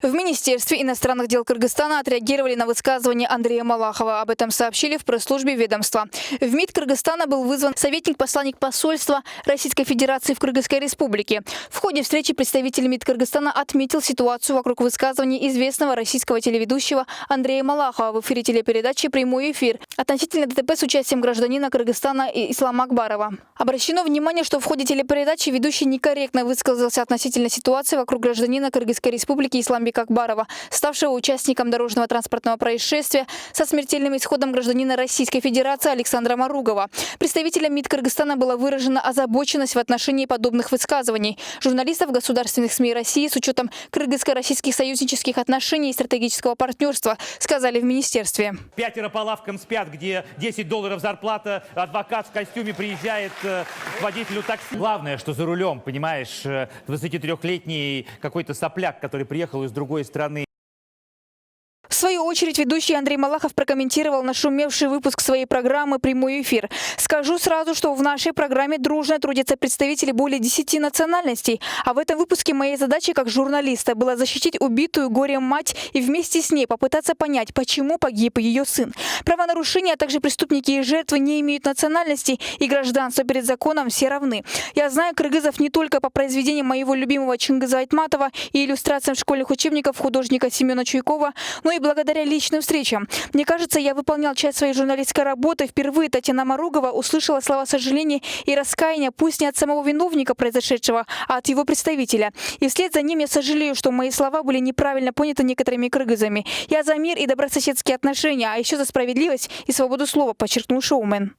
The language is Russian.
В Министерстве иностранных дел Кыргызстана отреагировали на высказывание Андрея Малахова. Об этом сообщили в пресс-службе ведомства. В МИД Кыргызстана был вызван советник-посланник посольства Российской Федерации в Кыргызской Республике. В ходе встречи представитель МИД Кыргызстана отметил ситуацию вокруг высказываний известного российского телеведущего Андрея Малахова в эфире телепередачи «Прямой эфир» относительно ДТП с участием гражданина Кыргызстана Ислама Акбарова. Обращено внимание, что в ходе телепередачи ведущий некорректно высказался относительно ситуации вокруг гражданина Кыргызской Республики Исламбека Акбарова, ставшего участником дорожного транспортного происшествия со смертельным исходом гражданина Российской Федерации Александра Маругова. Представителям МИД Кыргызстана была выражена озабоченность в отношении подобных высказываний. Журналистов государственных СМИ России с учетом кыргызско-российских союзнических отношений и стратегического партнерства, сказали в министерстве. 5 по лавкам спят, где $10 зарплата, адвокат в костюме приезжает к водителю такси. Главное, что за рулем, понимаешь, 23-летний какой-то сопляк, который приехал из другой страны. В свою очередь, ведущий Андрей Малахов прокомментировал нашумевший выпуск своей программы «Прямой эфир». «Скажу сразу, что в нашей программе дружно трудятся представители более 10 национальностей. А в этом выпуске моей задачей как журналиста было защитить убитую горем мать и вместе с ней попытаться понять, почему погиб ее сын. Правонарушения, а также преступники и жертвы не имеют национальности и гражданства перед законом все равны. Я знаю кыргызов не только по произведениям моего любимого Чингиза Айтматова и иллюстрациям школьных учебников художника Семена Чуйкова, но и благодаря личным встречам. Мне кажется, я выполнял часть своей журналистской работы. Впервые Татьяна Маругова услышала слова сожаления и раскаяния, пусть не от самого виновника произошедшего, а от его представителя. И вслед за ним я сожалею, что мои слова были неправильно поняты некоторыми кыргызами. Я за мир и добрососедские отношения, а еще за справедливость и свободу слова, подчеркнул шоумен.